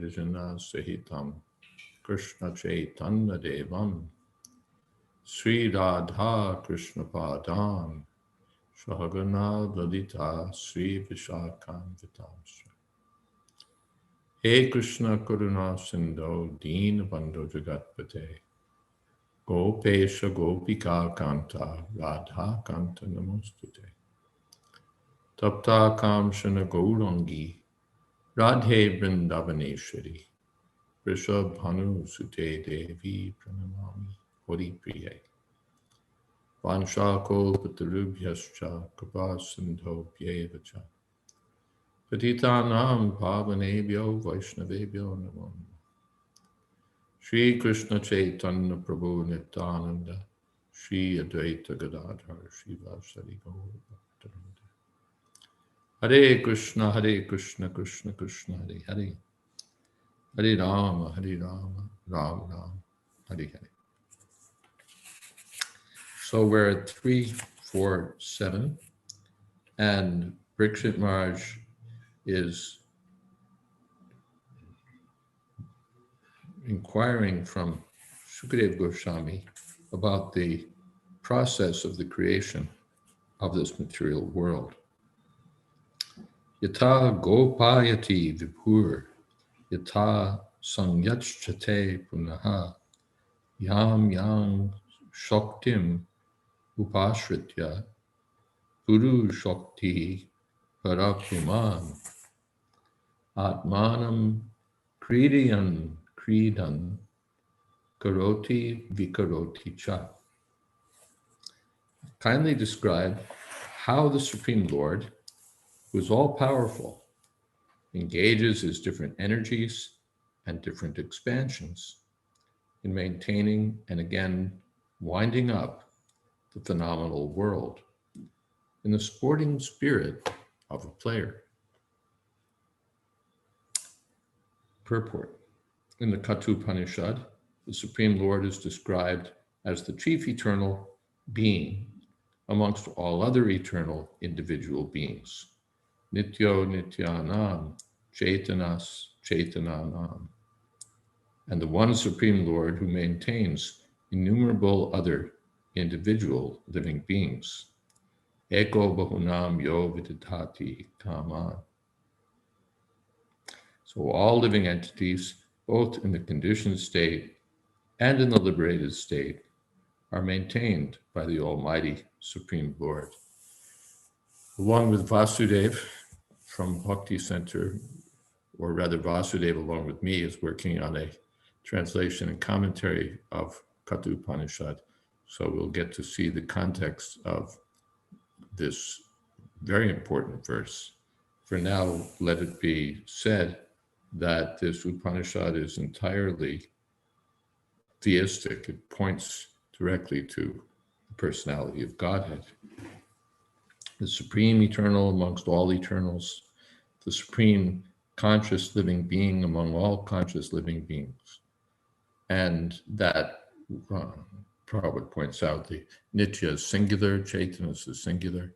Vijana Sahitam Krishna Chaitanya Devam Sri Radha Krishna Padam Shahagana Lalita Sri Vishakam Vitamsra. He Krishna Karuna Sindho Deen Bandhu Jagatpate Gopesha Gopika Kanta Radha Kanta Namostute Tapta Kamshana Gaurangi Radhe Vrindavaneshwari Rishabhanu Sute Devi Pranamami Hori Priye Vanshako Patarubhyascha Kripa Sindho Pyevacha Patitanam Pavanebhyo Vaishnavebhyo Namo Shri Krishna Chaitanya Prabhu Nityananda Shri Advaita Gadadhar Shri Vasari Gaur Bhaktivinoda Hare Krishna Krishna Krishna Hare Hare Hare Rama Rama Rama Hare Hare. So we're at 347, and Parikshit Maharaj is inquiring from Sukadeva Goswami about the process of the creation of this material world. Yata gopayati vibhur, yata sangyachate punaha, yam yang shaktim upashritya, puru shakti parapuman, atmanam kridiyan kridan karoti vikaroti cha. Kindly describe how the Supreme Lord, who is all-powerful, engages his different energies and different expansions in maintaining and again winding up the phenomenal world in the sporting spirit of a player. Purport. In the Canto Upanishad, the Supreme Lord is described as the chief eternal being amongst all other eternal individual beings. Nityo Nityanam, Chaitanas Chaitananam, and the one Supreme Lord who maintains innumerable other individual living beings. Eko Bahunam Yo Vididhati Kaman. So all living entities, both in the conditioned state and in the liberated state, are maintained by the Almighty Supreme Lord. Along with Vasudeva from Bhakti Center, or rather Vasudeva along with me is working on a translation and commentary of Canto Upanishad, so we'll get to see the context of this very important verse. For now, let it be said that this Upanishad is entirely theistic. It points directly to the personality of Godhead, the supreme eternal amongst all eternals, the supreme conscious living being among all conscious living beings. And that Prabhupada points out the Nitya is singular, Chaitanya is singular,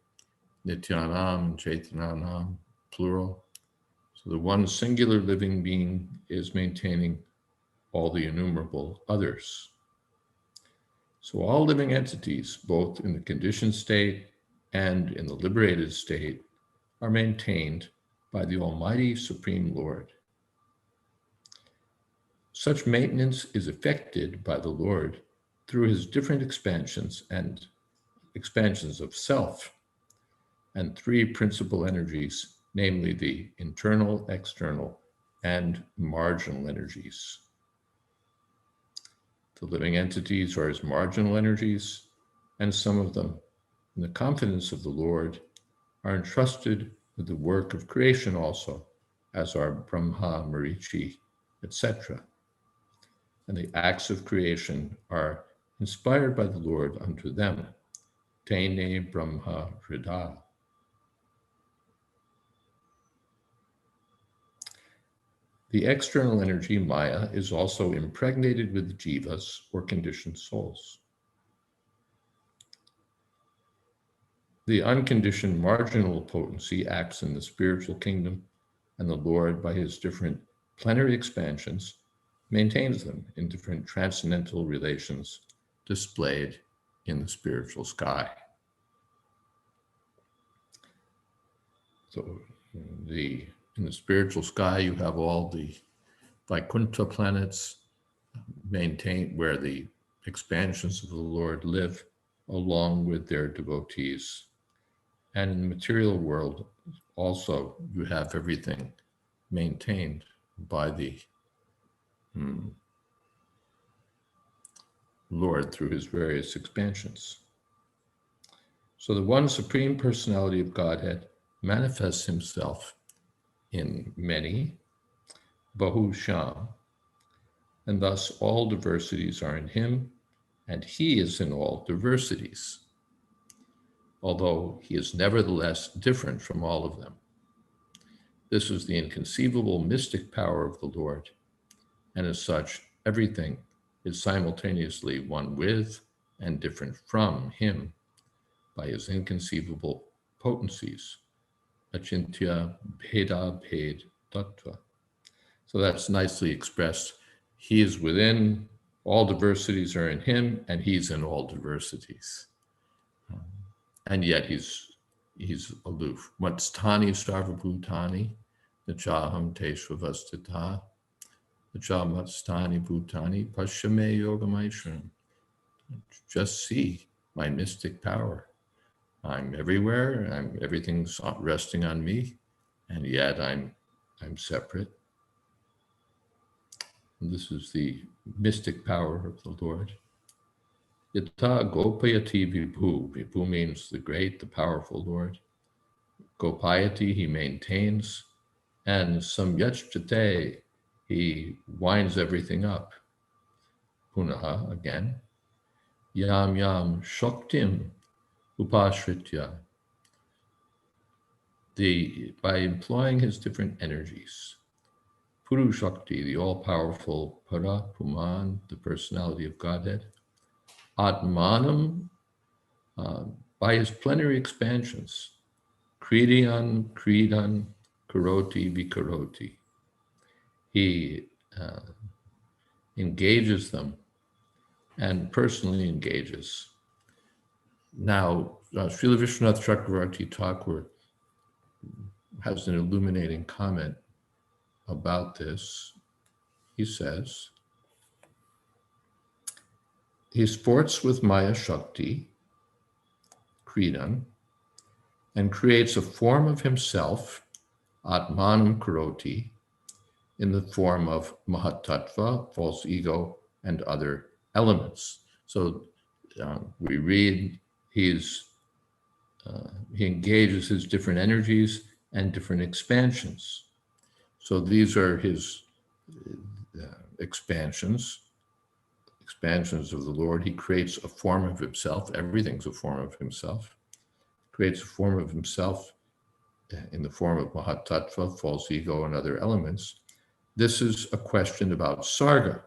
Nityanam and Chaitananam, plural. So the one singular living being is maintaining all the innumerable others. So all living entities, both in the conditioned state and in the liberated state, are maintained by the Almighty Supreme Lord. Such maintenance is effected by the Lord through his different expansions and expansions of self, and three principal energies, namely the internal, external, and marginal energies. The living entities are his marginal energies, and some of them, in the confidence of the Lord, are entrusted with the work of creation also, as are Brahma, Marichi, etc. And the acts of creation are inspired by the Lord unto them. Tene Brahma Hrida. The external energy, Maya, is also impregnated with jivas, or conditioned souls. The unconditioned marginal potency acts in the spiritual kingdom, and the Lord, by his different plenary expansions, maintains them in different transcendental relations displayed in the spiritual sky. So in the spiritual sky, you have all the Vaikuntha planets maintained where the expansions of the Lord live along with their devotees. And in the material world, also, you have everything maintained by the Lord through his various expansions. So the one Supreme Personality of Godhead manifests himself in many, Bahusham, and thus all diversities are in him, and he is in all diversities, although he is nevertheless different from all of them. This is the inconceivable mystic power of the Lord, and as such, everything is simultaneously one with and different from him by his inconceivable potencies, achintya bheda bhed tattva. So that's nicely expressed. He is within, all diversities are in him, and he's in all diversities. And yet he's aloof. Matstani sarvabhutani, nachaham te svavastita, nachamatstani bhutani, pashyame yogamaishram. Just see my mystic power. I'm everywhere, everything's resting on me, and yet I'm separate. And this is the mystic power of the Lord. Yata gopayati vibhu. Vibhu means the great, the powerful Lord. Gopayati, he maintains. And samyachjate, he winds everything up. Punaha, again. Yam yam shoktim upashritya. By employing his different energies. Puru Shakti, the all-powerful Para, Puman, the personality of Godhead. Atmanam, by his plenary expansions. Kridiyan, Kridan, Karoti, Vikaroti. He engages them and personally engages. Now, Srila Vishwanath Chakravarti Thakur has an illuminating comment about this. He says, he sports with Maya Shakti, Kridan, and creates a form of himself, Atmanam Karoti, in the form of Mahatattva, false ego, and other elements. So we read he engages his different energies and different expansions. So these are his expansions of the Lord. He creates a form of himself. Everything's a form of himself. Creates a form of himself in the form of Mahatattva, false ego, and other elements. This is a question about Sarga,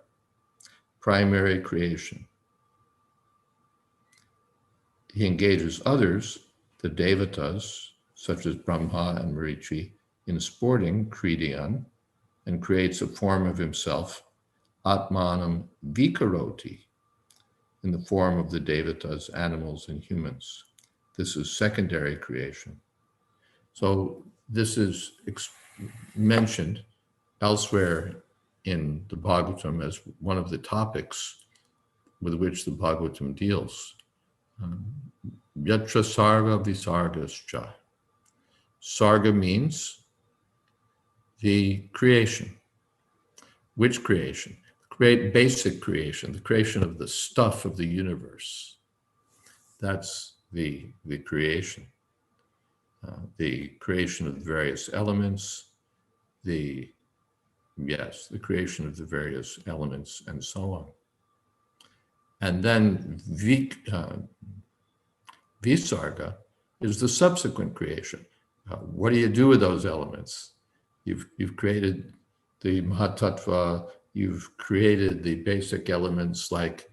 primary creation. He engages others, the Devatas, such as Brahma and Marichi, in sporting Kridiyan, and creates a form of himself, Atmanam Vikaroti, in the form of the Devatas, animals, and humans. This is secondary creation. So this is mentioned elsewhere in the Bhagavatam as one of the topics with which the Bhagavatam deals. Yatra sarga visargascha. Sarga means the creation. Which creation? Basic creation, the creation of the stuff of the universe. That's the creation. The creation of the various elements, the creation of the various elements, and so on. And then Visarga is the subsequent creation. What do you do with those elements? You've created the Mahatattva, you've created the basic elements like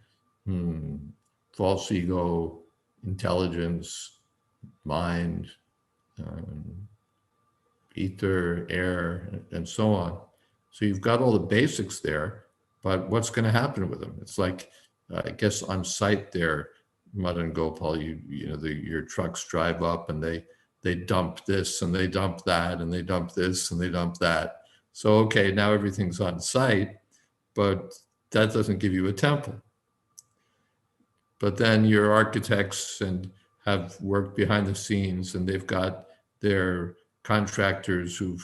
false ego, intelligence, mind, ether, air, and so on. So you've got all the basics there, but what's going to happen with them? It's like, I guess on site there, Madan Gopal, your trucks drive up and they dump this and they dump that and they dump this and they dump that. So, okay, now everything's on site, but that doesn't give you a temple. But then your architects and have worked behind the scenes, and they've got their contractors who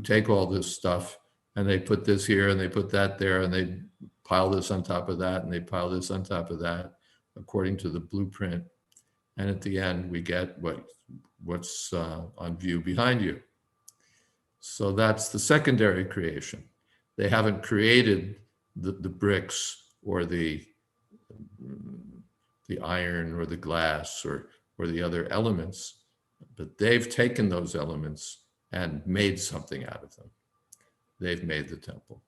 take all this stuff and they put this here and they put that there and they pile this on top of that and they pile this on top of that according to the blueprint. And at the end, we get what's on view behind you. So that's the secondary creation. They haven't created the bricks or the iron or the glass or the other elements, but they've taken those elements and made something out of them. They've made the temple.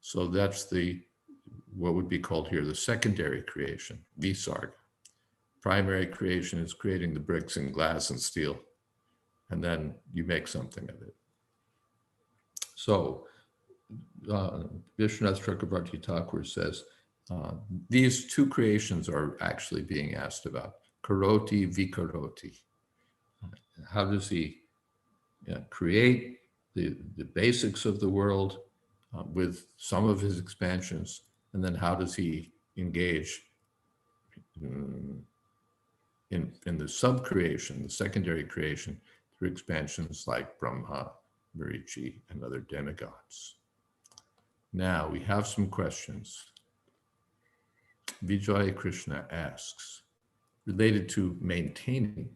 So that's what would be called here the secondary creation, visarga. Primary creation is creating the bricks and glass and steel, and then you make something of it. So Vishwanath Chakrabarti Thakur says, these two creations are actually being asked about. Karoti vikaroti. How does he create the basics of the world with some of his expansions, and then how does he engage in the sub-creation, the secondary creation, through expansions like Brahma, Marichi, and other demigods. Now we have some questions. Vijay Krishna asks, related to maintaining,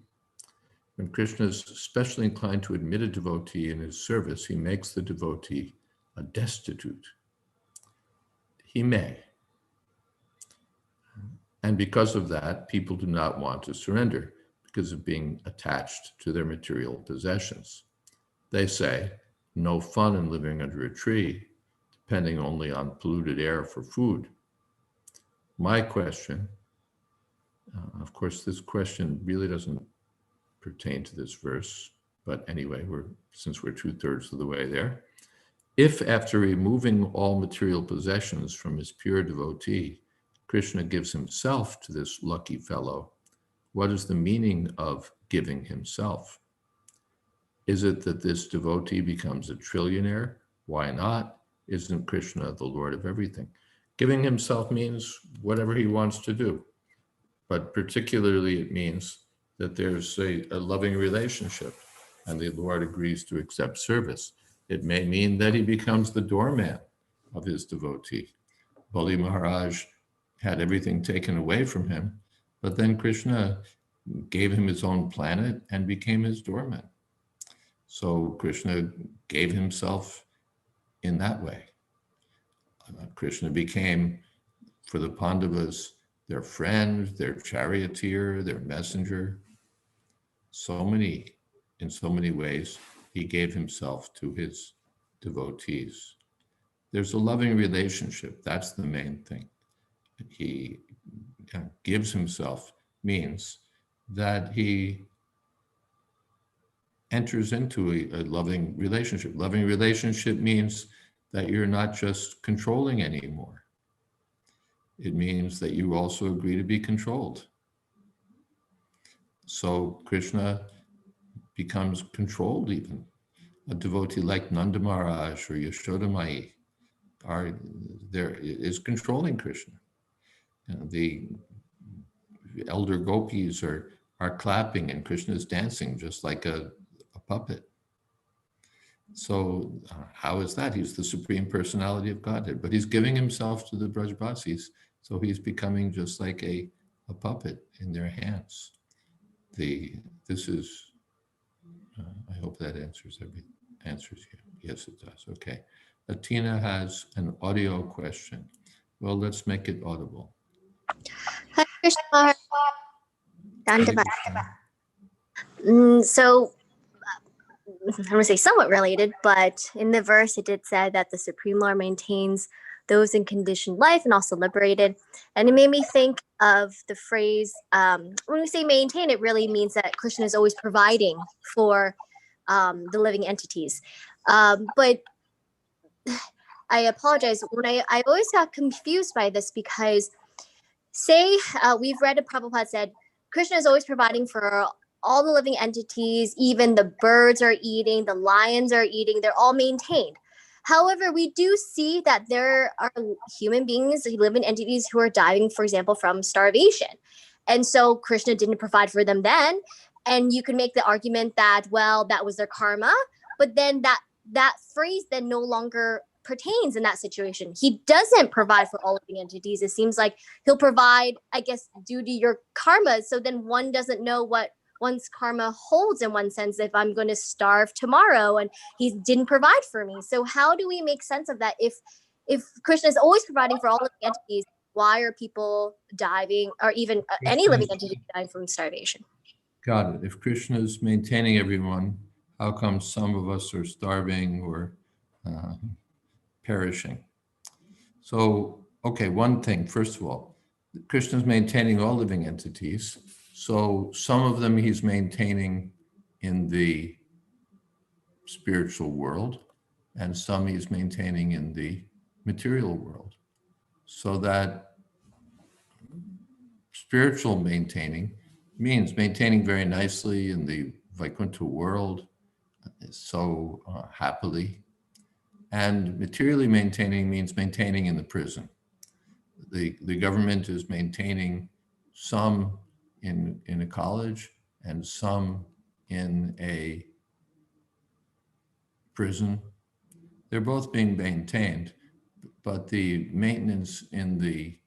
when Krishna is especially inclined to admit a devotee in his service, he makes the devotee a destitute. He may. And because of that, people do not want to surrender because of being attached to their material possessions. They say, no fun in living under a tree, depending only on polluted air for food. My question, of course, this question really doesn't pertain to this verse, but anyway, since we're 2/3 of the way there, if after removing all material possessions from his pure devotee, Krishna gives himself to this lucky fellow, what is the meaning of giving himself? Is it that this devotee becomes a trillionaire? Why not? Isn't Krishna the Lord of everything? Giving himself means whatever he wants to do, but particularly it means that there's a loving relationship and the Lord agrees to accept service. It may mean that he becomes the doorman of his devotee. Bali Maharaj had everything taken away from him, but then Krishna gave him his own planet and became his doorman. So Krishna gave himself in that way. Krishna became, for the Pandavas, their friend, their charioteer, their messenger. In so many ways, he gave himself to his devotees. There's a loving relationship. That's the main thing. He gives himself means that he enters into a loving relationship. Loving relationship means that you're not just controlling anymore. It means that you also agree to be controlled. So Krishna becomes controlled even. A devotee like Nanda Maharaj or Yashoda Mai is controlling Krishna. The elder gopis are clapping and Krishna is dancing just like a puppet. So how is that? He's the Supreme Personality of Godhead, but he's giving himself to the Brajbasis, so he's becoming just like a puppet in their hands. I hope that answers you. Yes, it does. Okay. Atina has an audio question. Well, let's make it audible. Hi, Krishna. So, I'm going to say somewhat related, but in the verse, it did say that the Supreme Lord maintains those in conditioned life and also liberated. And it made me think of the phrase, when we say maintain, it really means that Krishna is always providing for the living entities. But I apologize. When I always got confused by this because, say, we've read a Prabhupada said, Krishna is always providing for all the living entities, even the birds are eating, the lions are eating, they're all maintained. However, we do see that there are human beings, living entities who are dying, for example, from starvation. And so Krishna didn't provide for them then. And you can make the argument that, well, that was their karma, but then that phrase then no longer pertains in that situation. He doesn't provide for all living entities. It seems like he'll provide, I guess, due to your karma. So then one doesn't know what one's karma holds in one sense if I'm going to starve tomorrow and he didn't provide for me. So how do we make sense of that? If Krishna is always providing for all living entities, why are people diving, or even any living entity dying from starvation? Got it. If Krishna is maintaining everyone, how come some of us are starving or perishing? So, okay, one thing, first of all, Krishna is maintaining all living entities. So some of them he's maintaining in the spiritual world, and some he's maintaining in the material world. So that spiritual maintaining means maintaining very nicely in the Vaikuntha world, so happily. And materially maintaining means maintaining in the prison. The government is maintaining some in a college and some in a prison. They're both being maintained, but the maintenance in the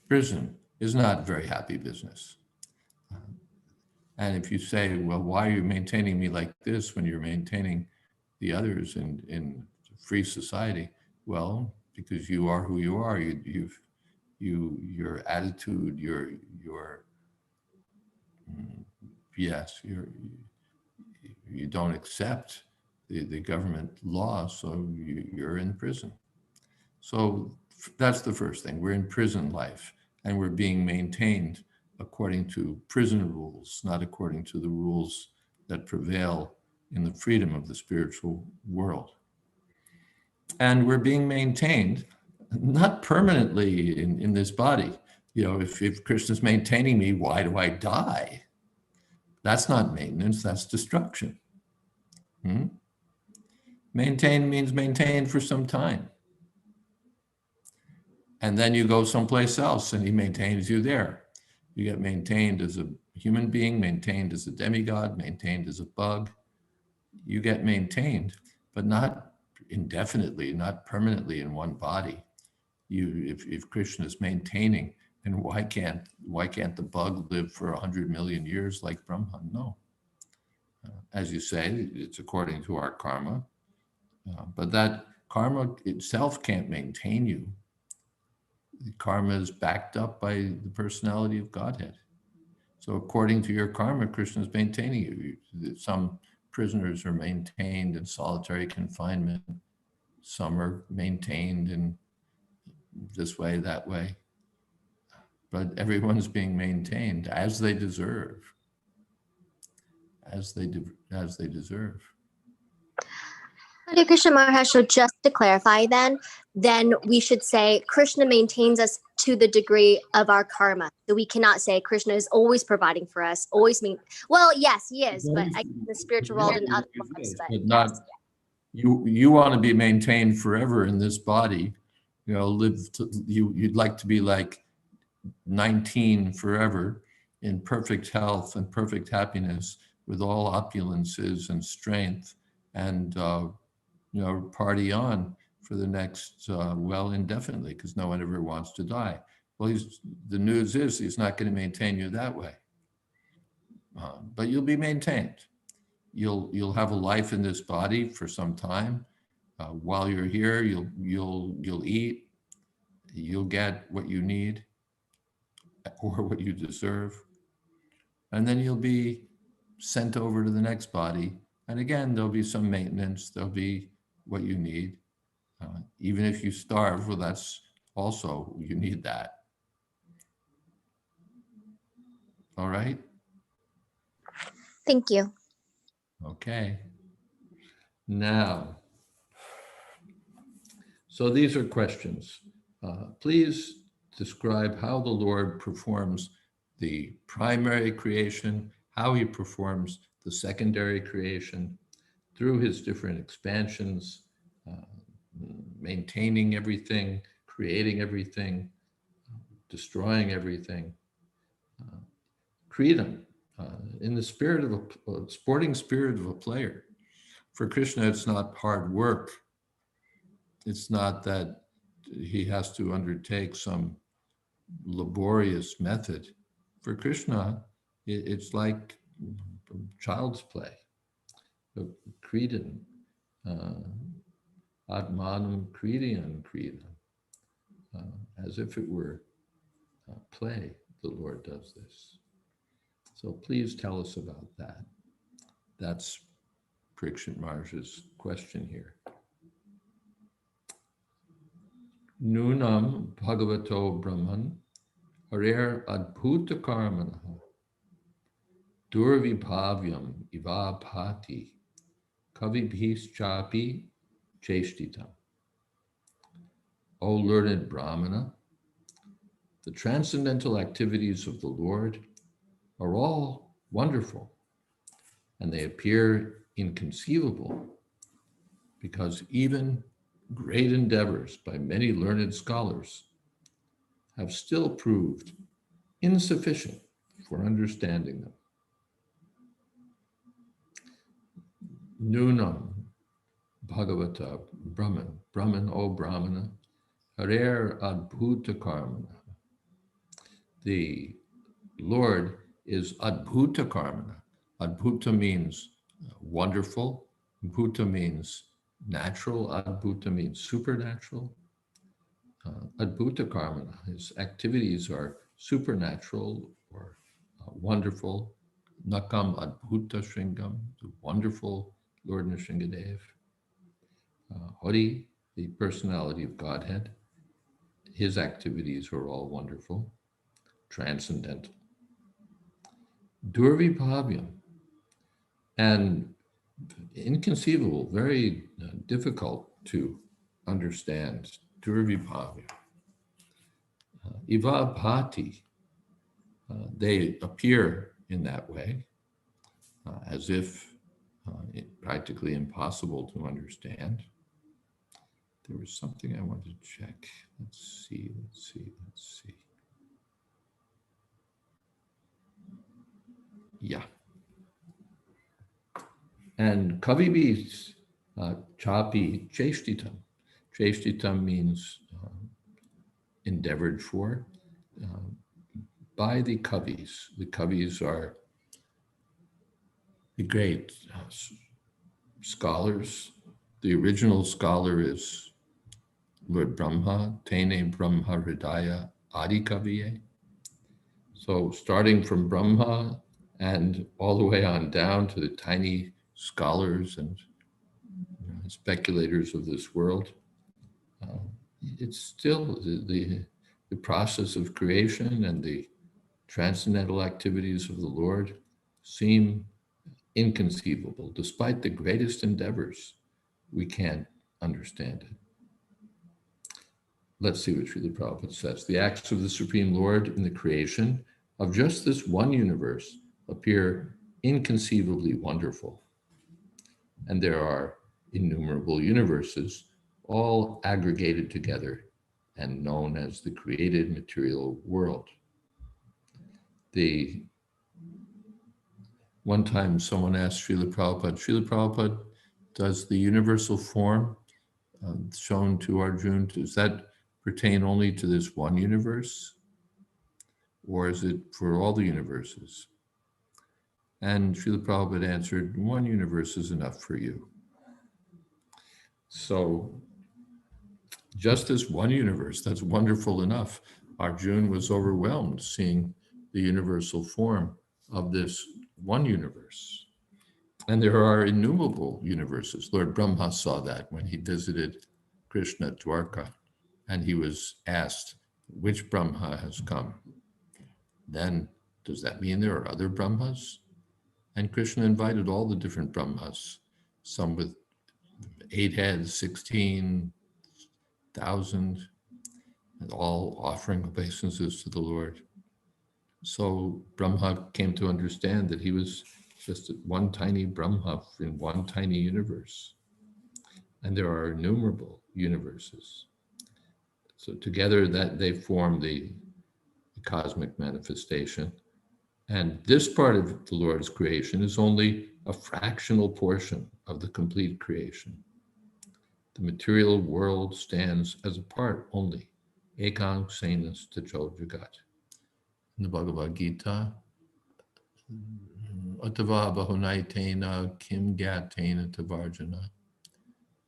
prison is not very happy business. And if you say, well, why are you maintaining me like this when you're maintaining the others in free society? Well, because you are who you are. Your attitude, yes, you don't accept the government law, so you're in prison. So that's the first thing. We're in prison life, and we're being maintained according to prison rules, not according to the rules that prevail in the freedom of the spiritual world. And we're being maintained, not permanently in this body. You know, if Krishna's maintaining me, why do I die? That's not maintenance, that's destruction. Maintain means maintained for some time. And then you go someplace else and he maintains you there. You get maintained as a human being, maintained as a demigod, maintained as a bug. You get maintained, but not indefinitely, not permanently in one body. If Krishna is maintaining, then why can't the bug live for 100 million years like Brahma? No. As you say, it's according to our karma, but that karma itself can't maintain you. The karma is backed up by the personality of Godhead. So according to your karma, Krishna is maintaining you. Some prisoners are maintained in solitary confinement. Some are maintained in this way, that way. But everyone's being maintained as they deserve. As they deserve. Hare Krishna Maharaj, so just to clarify then we should say Krishna maintains us to the degree of our karma. So we cannot say Krishna is always providing for us, well, yes, he is, but I in the spiritual world and other lives, but not, yes. You want to be maintained forever in this body, you know, you'd like to be like 19 forever in perfect health and perfect happiness with all opulences and strength and party on for the next, indefinitely, because no one ever wants to die. Well, the news is he's not going to maintain you that way. But you'll be maintained. You'll have a life in this body for some time. While you're here, you'll eat. You'll get what you need or what you deserve. And then you'll be sent over to the next body. And again, there'll be some maintenance. There'll be what you need. Even if you starve, well, that's also, you need that. All right? Thank you. Okay. Now, So these are questions. Please describe how the Lord performs the primary creation, how he performs the secondary creation through his different expansions, uh, maintaining everything, creating everything, destroying everything. Freedom, in the spirit of a sporting spirit of a player. For Krishna, it's not hard work. It's not that he has to undertake some laborious method. For Krishna, it's like child's play. Kridan, Atmanam Kridian Kridan, as if it were play, the Lord does this. So please tell us about that. That's Parikshit Maharaj's question here. Nunam Bhagavato Brahman Harer Adbhuta Karmanaha Durvibhavyam Ivabhati Kavibhis Chapi Cheshtitam. O learned Brahmana, the transcendental activities of the Lord are all wonderful, and they appear inconceivable because even great endeavors by many learned scholars have still proved insufficient for understanding them. Nunam Bhagavata Brahman, O Brahmana, Harer Adbhuta Karmana. The Lord is Adbhuta Karmana. Adbhuta means wonderful. Bhuta means natural. Adbhuta means supernatural. Adbhuta Karmana, his activities are supernatural or wonderful. Nakam Adbhuta Shringam, the wonderful Lord Nrsingadev. Hari, the personality of Godhead, his activities are all wonderful, transcendental. Durvibhavyam, and inconceivable, very difficult to understand. Durvibhavya. Ivabhati, they appear in that way, as if practically impossible to understand. There was something I wanted to check. Let's see. Yeah. And Kavibhis Chapi Cheshtitam. Cheshtitam means endeavored for by the Kavis. The Kavis are the great scholars. The original scholar is Lord Brahma, Tene Brahma Hridaya Adi Kaviye. So starting from Brahma and all the way on down to the tiny scholars and speculators of this world, it's still the process of creation and the transcendental activities of the Lord seem inconceivable. Despite the greatest endeavors, we can't understand it. Let's see what Srila Prabhupada says. The acts of the Supreme Lord in the creation of just this one universe appear inconceivably wonderful. And there are innumerable universes, all aggregated together and known as the created material world. One time someone asked Srila Prabhupada, does the universal form shown to Arjuna, does that pertain only to this one universe? Or is it for all the universes? And Srila Prabhupada answered, one universe is enough for you. So just this one universe, that's wonderful enough. Arjuna was overwhelmed seeing the universal form of this one universe. And there are innumerable universes. Lord Brahma saw that when he visited Krishna at Dwarka, and he was asked, which Brahma has come? Then, does that mean there are other Brahmas? And Krishna invited all the different Brahmas, some with 8 heads, 16, 1,000, and all offering obeisances to the Lord. So Brahma came to understand that he was just one tiny Brahma in one tiny universe. And there are innumerable universes. So together that they form the cosmic manifestation. And this part of the Lord's creation is only a fractional portion of the complete creation. The material world stands as a part only. Ekang senas tajo jagat. In the Bhagavad Gita, Atava bahunaitena kim gatena tavarjana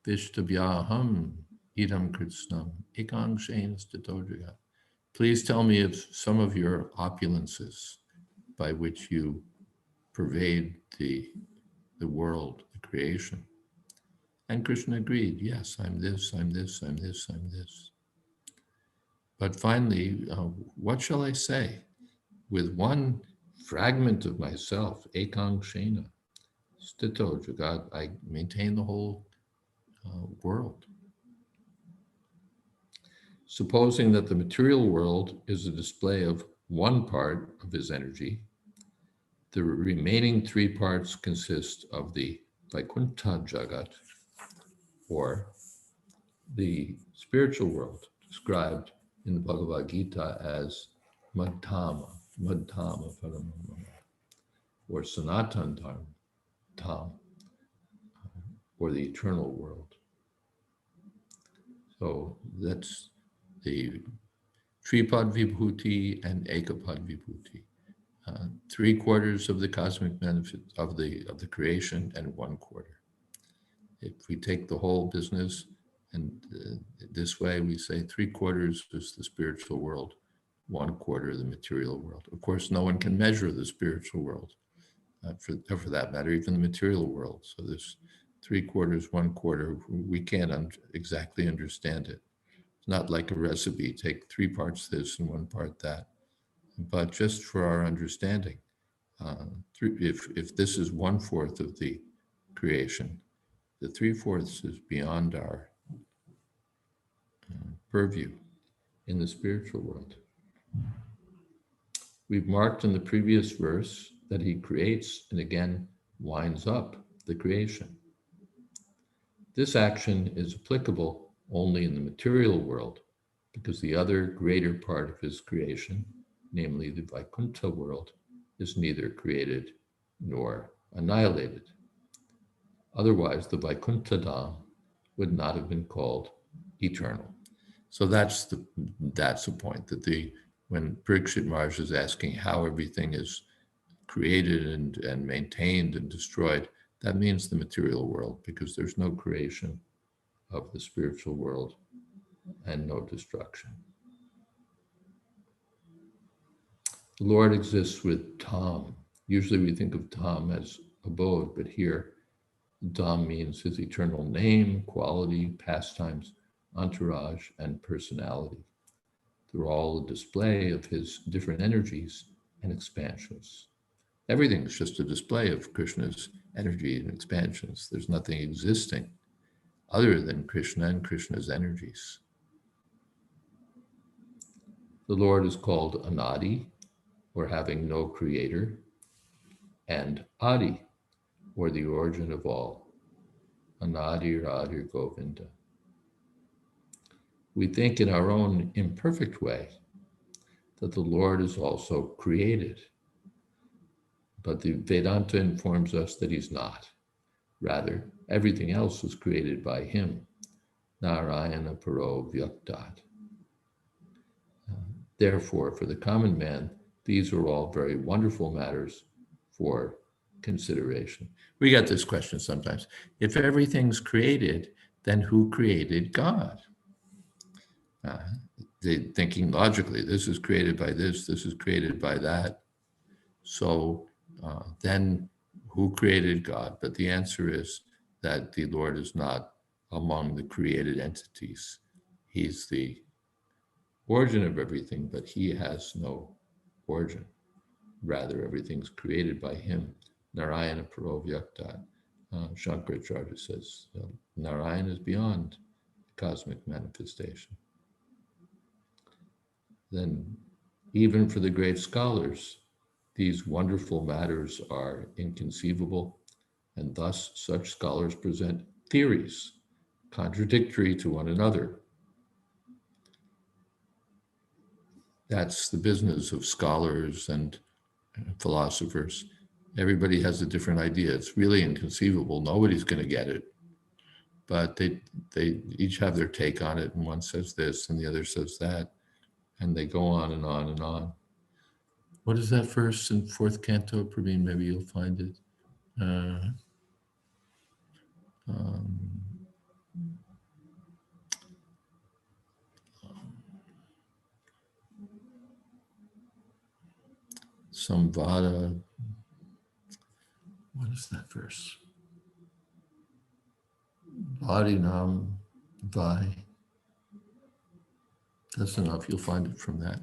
vishtavyaham idam kritsnam ekang senas tajo jagat. Please tell me of some of your opulences by which you pervade the world, the creation. And Krishna agreed, yes, I'm this, I'm this, I'm this, I'm this. But finally, what shall I say? With one fragment of myself, ekang shena, stito jagat, I maintain the whole world. Supposing that the material world is a display of one part of his energy, the remaining three parts consist of the Vaikuntha Jagat, or the spiritual world, described in the Bhagavad Gita as Madhama Paramama, or Sanatan Tam, or the eternal world. So that's the Tripad Vibhuti and Ekapad Vibhuti. 3/4 of the cosmic benefit of the creation and 1/4. If we take the whole business and this way, we say 3/4 is the spiritual world, 1/4 the material world. Of course, no one can measure the spiritual world, for that matter, even the material world. So this 3/4, 1/4, we can't exactly understand it. It's not like a recipe, take 3 parts this and 1 part that. But just for our understanding, if this is 1/4 of the creation, the 3/4 is beyond our purview in the spiritual world. We've marked in the previous verse that he creates and again winds up the creation. This action is applicable only in the material world because the other greater part of his creation, namely the Vaikuntha world, is neither created nor annihilated. Otherwise, the Vaikuntha Dham would not have been called eternal. So that's the point, that when Parikshit Maharaj is asking how everything is created and maintained and destroyed, that means the material world, because there's no creation of the spiritual world and no destruction. The Lord exists with Dham. Usually we think of Dham as abode, but here Dham means his eternal name, quality, pastimes, entourage, and personality. They're all a display of his different energies and expansions. Everything is just a display of Krishna's energy and expansions. There's nothing existing other than Krishna and Krishna's energies. The Lord is called Anadi, or having no creator, and Adi, or the origin of all. Anadi Radha Govinda. We think in our own imperfect way that the Lord is also created, but the Vedanta informs us that he's not. Rather, everything else was created by him. Narayana Paro Vyaktat. Therefore, for the common man, these are all very wonderful matters for consideration. We get this question sometimes. If everything's created, then who created God? Thinking logically, this is created by this is created by that. So then who created God? But the answer is that the Lord is not among the created entities. He's the origin of everything, but he has no origin. Rather, everything's created by him. Narayana Paro Vyaktat. Shankaracharya says, Narayana is beyond cosmic manifestation. Then, even for the great scholars, these wonderful matters are inconceivable, and thus such scholars present theories contradictory to one another. That's the business of scholars and philosophers. Everybody has a different idea. It's really inconceivable. Nobody's going to get it. But they each have their take on it, and one says this and the other says that, and they go on and on and on. What is that verse in fourth canto, Praveen? Maybe you'll find it. Um, Samvada. What is that verse? Body Nam Vai. That's enough. You'll find it from that.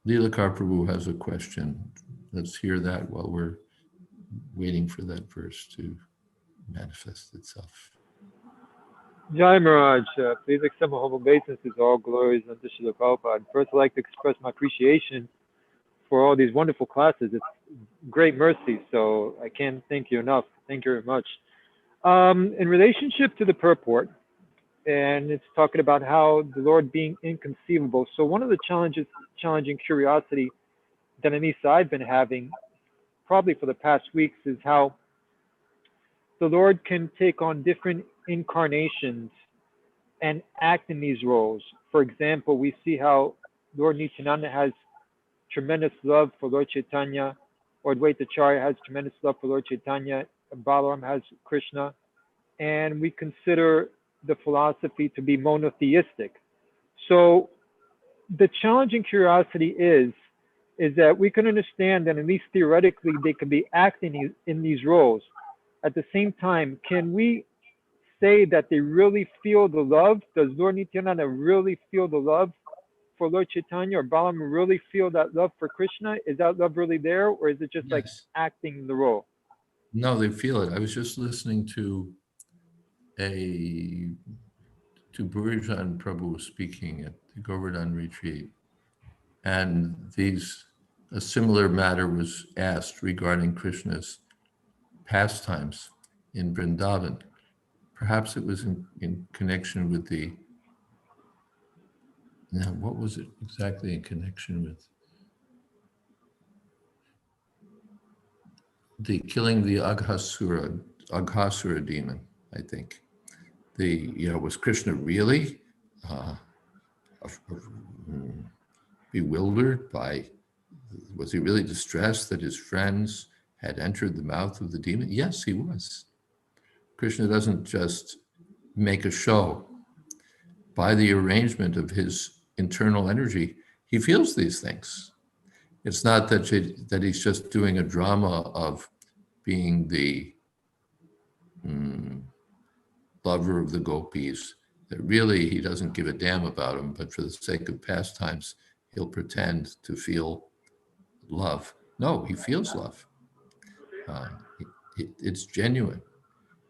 Leelakar Prabhu has a question. Let's hear that while we're waiting for that verse to manifest itself. Jai Maharaj, please accept my humble obeisances, all glories unto Srila Prabhupada. First, I'd like to express my appreciation for all these wonderful classes. It's great mercy, so I can't thank you enough. Thank you very much. In relationship to the purport, and it's talking about how the Lord being inconceivable. So one of the challenging curiosity that Anissa I've been having, probably for the past weeks, is how the Lord can take on different incarnations and act in these roles. For example, we see how Lord Nityananda has tremendous love for Lord Chaitanya, or Advaitacharya has tremendous love for Lord Chaitanya, Balaram has Krishna, and we consider the philosophy to be monotheistic. So the challenging curiosity is that we can understand that at least theoretically they can be acting in these roles. At the same time, can we say that they really feel the love? Does Lord Nityananda really feel the love for Lord Chaitanya, or Balaram really feel that love for Krishna? Is that love really there, or is it just like acting the role? No, they feel it. I was just listening to Burjan Prabhu speaking at the Govardhan retreat, and a similar matter was asked regarding Krishna's pastimes in Vrindavan. Perhaps it was in connection with what was it exactly in connection with? The killing the Aghasura demon, I think. Was Krishna really bewildered was he really distressed that his friends had entered the mouth of the demon? Yes, he was. Krishna doesn't just make a show. By the arrangement of his internal energy, he feels these things. It's not that he's just doing a drama of being the lover of the gopis, that really he doesn't give a damn about them, but for the sake of pastimes, he'll pretend to feel love. No, he feels love. It's genuine.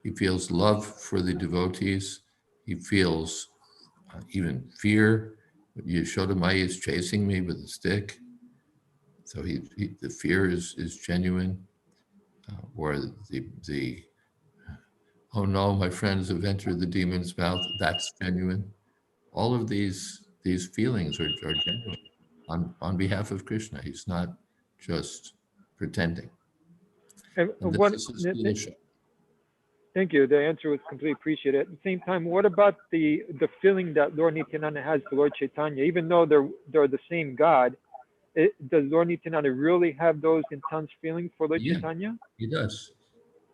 He feels love for the devotees. He feels even fear. Yashodamai is chasing me with a stick. So the fear is genuine. Or the oh no, my friends have entered the demon's mouth, that's genuine. All of these feelings are genuine on behalf of Krishna. He's not just pretending. And this is the issue. Thank you. The answer was completely appreciated. At the same time, what about the feeling that Lord Nityananda has for Lord Chaitanya? Even though they're the same God, does Lord Nityananda really have those intense feelings for Lord Chaitanya? He does.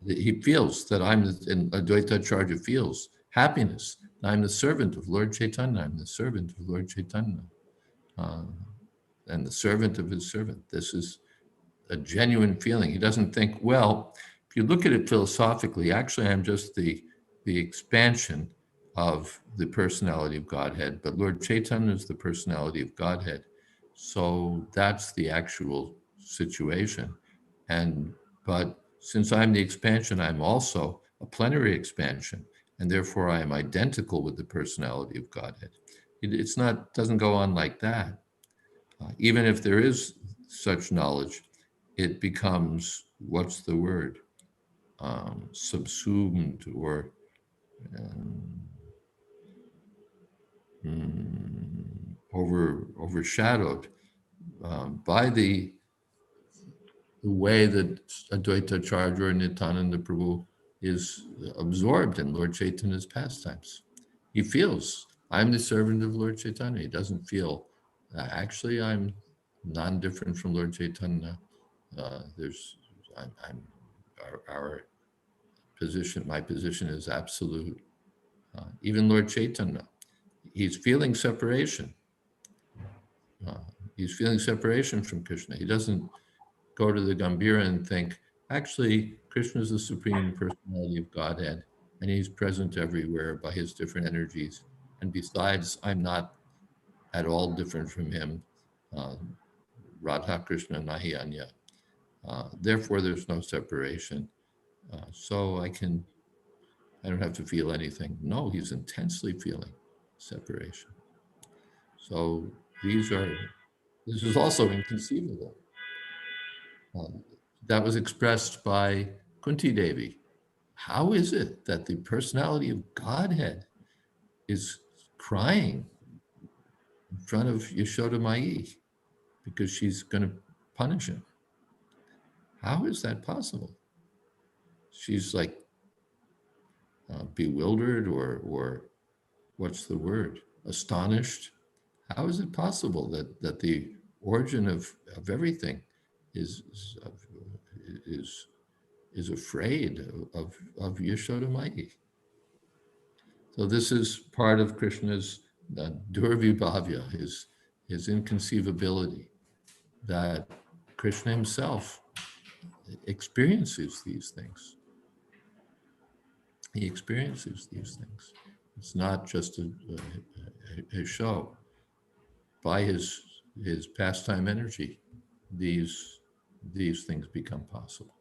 He feels that Advaitacharya feels happiness. I'm the servant of Lord Chaitanya. I'm the servant of Lord Chaitanya. And the servant of his servant. This is a genuine feeling. He doesn't think, well, if you look at it philosophically, actually I'm just the expansion of the personality of Godhead, but Lord Chaitanya is the personality of Godhead. So that's the actual situation. But since I'm the expansion, I'm also a plenary expansion, and therefore I am identical with the personality of Godhead. It's not, doesn't go on like that. Even if there is such knowledge, it becomes, what's the word? Subsumed or overshadowed by the way that Advaita Acharya or Nityananda Prabhu is absorbed in Lord Chaitanya's pastimes. He feels, I'm the servant of Lord Chaitanya. He doesn't feel, actually, I'm non-different from Lord Chaitanya. Our position, my position is absolute. Even Lord Chaitanya, he's feeling separation. He's feeling separation from Krishna. He doesn't go to the Gambhira and think, actually, Krishna is the supreme personality of Godhead, and he's present everywhere by his different energies. And besides, I'm not at all different from him. Radha Krishna Nahi Anya. Therefore, there's no separation. So I don't have to feel anything. No, he's intensely feeling separation. So this is also inconceivable. That was expressed by Kunti Devi. How is it that the personality of Godhead is crying in front of Yashoda Mai because she's going to punish him? How is that possible? She's like bewildered or what's the word? Astonished. How is it possible that the origin of everything is afraid of Yashoda Mai? So this is part of Krishna's Durvibhavya, his inconceivability, that Krishna himself experiences these things. He experiences these things. It's not just a show. By his pastime energy, these things become possible.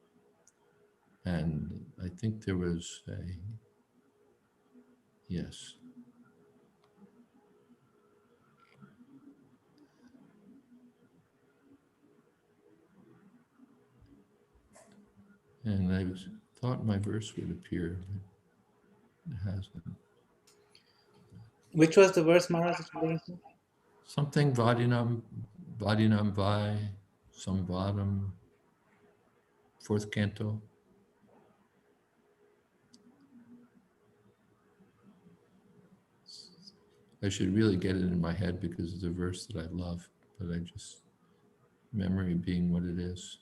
And I think there was yes. And I thought my verse would appear, but it hasn't. Which was the verse, Maharaj, that you're looking for? Something Vadinam Vai, Samvadam, 4th canto. I should really get it in my head because it's a verse that I love, but memory being what it is.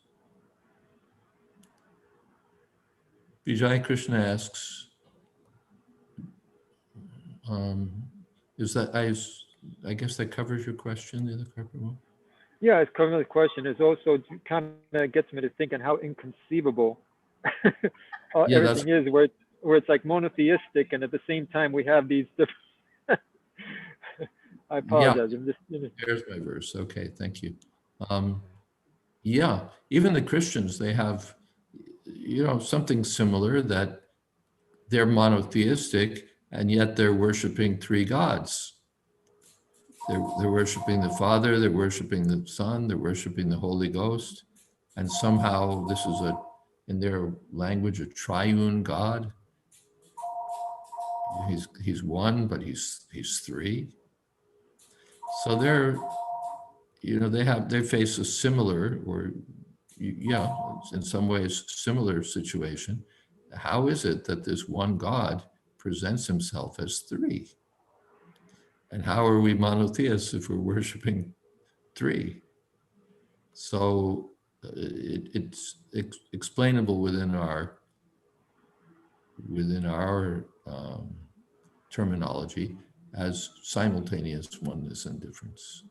Vijay Krishna asks, is that, I guess that covers your question, the other carpet one? Yeah, it's covering the question. It's also kind of gets me to thinking how inconceivable everything is, where it's like monotheistic, and at the same time we have these different. I apologize. Yeah. There's my verse. Okay, thank you. Yeah, even the Christians, they have, something similar, that they're monotheistic and yet they're worshiping three gods. They're worshiping the Father, they're worshiping the Son, they're worshiping the Holy Ghost, and somehow this is in their language, a triune God. He's one, but he's three. So they face a similar, or in some ways similar situation. How is it that this one God presents himself as three? And how are we monotheists if we're worshiping three? So it's explainable within our terminology as simultaneous oneness and difference.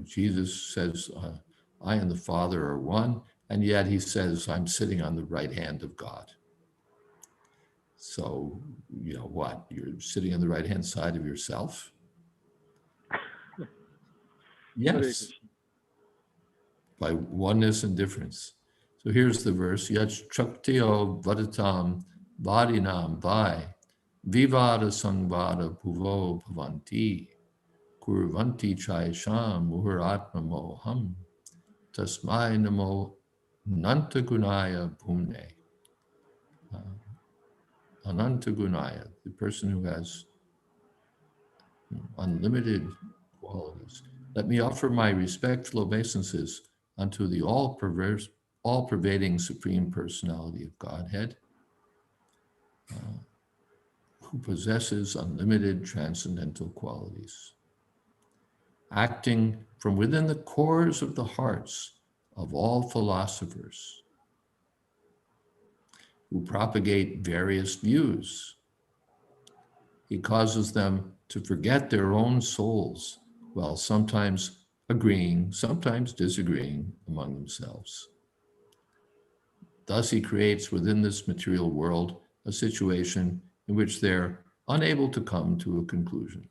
Jesus says, I and the Father are one, and yet he says, I'm sitting on the right hand of God. So, what? You're sitting on the right-hand side of yourself? Yes. By oneness and difference. So here's the verse, Yat Shaktyo Vadatam Vadinam Vai Vivada Sangvada Bhuvo Bhavanti Kurvanti Chayasham Muhuratma Moham Tasmai Namo Nantagunaya Bhumne. Anantagunaya, the person who has unlimited qualities. Let me offer my respectful obeisances unto the all-pervading Supreme Personality of Godhead, who possesses unlimited transcendental qualities, acting from within the cores of the hearts of all philosophers who propagate various views. He causes them to forget their own souls while sometimes agreeing, sometimes disagreeing among themselves. Thus, he creates within this material world a situation in which they're unable to come to a conclusion.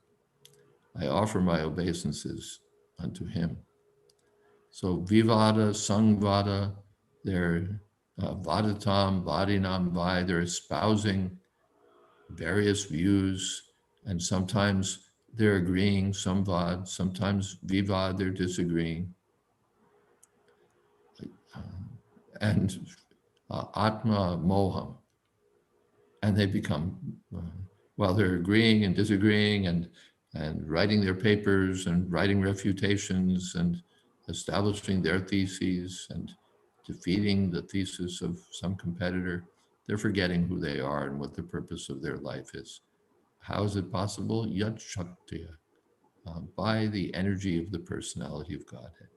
I offer my obeisances unto him. So, Vivada, Sangvada, they're Vadatam, Vadinam Vai, they're espousing various views, and sometimes they're agreeing, samvad, sometimes vivad, they're disagreeing. And Atma Moham, and they become, while they're agreeing and disagreeing and writing their papers and writing refutations and establishing their theses and defeating the thesis of some competitor, they're forgetting who they are and what the purpose of their life is. How is it possible? Yat Shaktiya, by the energy of the personality of Godhead.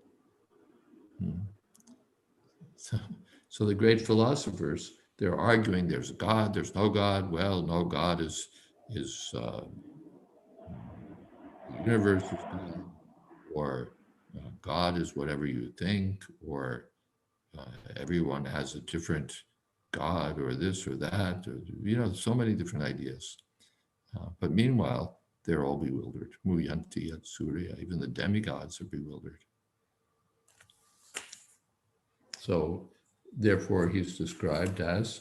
So the great philosophers, they're arguing there's a God, there's no God. Well, no God is the universe is God, or God is whatever you think, or everyone has a different God, or this or that, or, so many different ideas. But meanwhile, they're all bewildered. Muyanti at Surya, even the demigods are bewildered. So, therefore, he's described as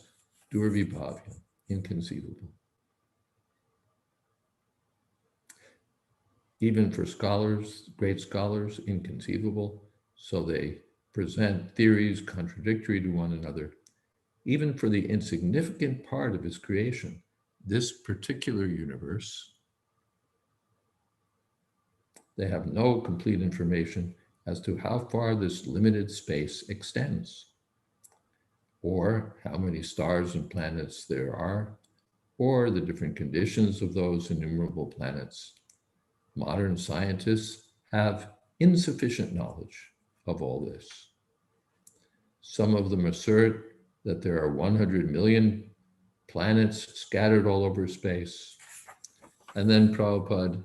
Durvibhavya, inconceivable. Even for scholars, great scholars, inconceivable. So they present theories contradictory to one another. Even for the insignificant part of his creation, this particular universe, they have no complete information as to how far this limited space extends, or how many stars and planets there are, or the different conditions of those innumerable planets. Modern scientists have insufficient knowledge of all this. Some of them assert that there are 100 million planets scattered all over space. And then Prabhupada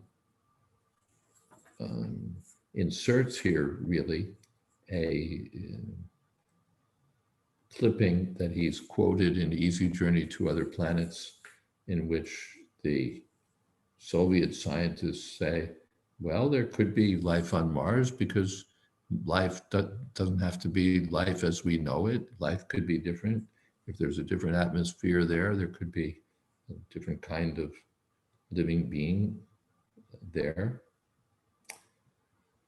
inserts here really a clipping that he's quoted in Easy Journey to Other Planets, in which the Soviet scientists say, well, there could be life on Mars because life doesn't have to be life as we know it. Life could be different. If there's a different atmosphere there could be a different kind of living being there.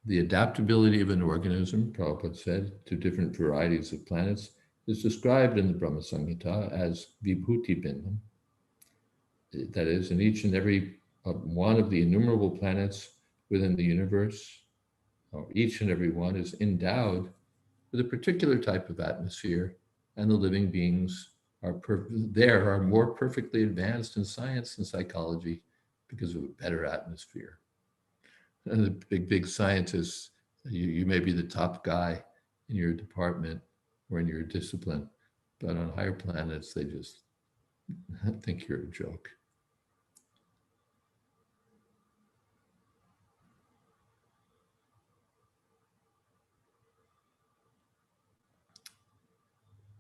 The adaptability of an organism, Prabhupada said, to different varieties of planets is described in the Brahma Samhita as vibhuti bindam. That is, in each and every one of the innumerable planets within the universe, or each and every one is endowed with a particular type of atmosphere, and the living beings are more perfectly advanced in science and psychology because of a better atmosphere. And the big scientists, you may be the top guy in your department or in your discipline, but on higher planets, they just think you're a joke.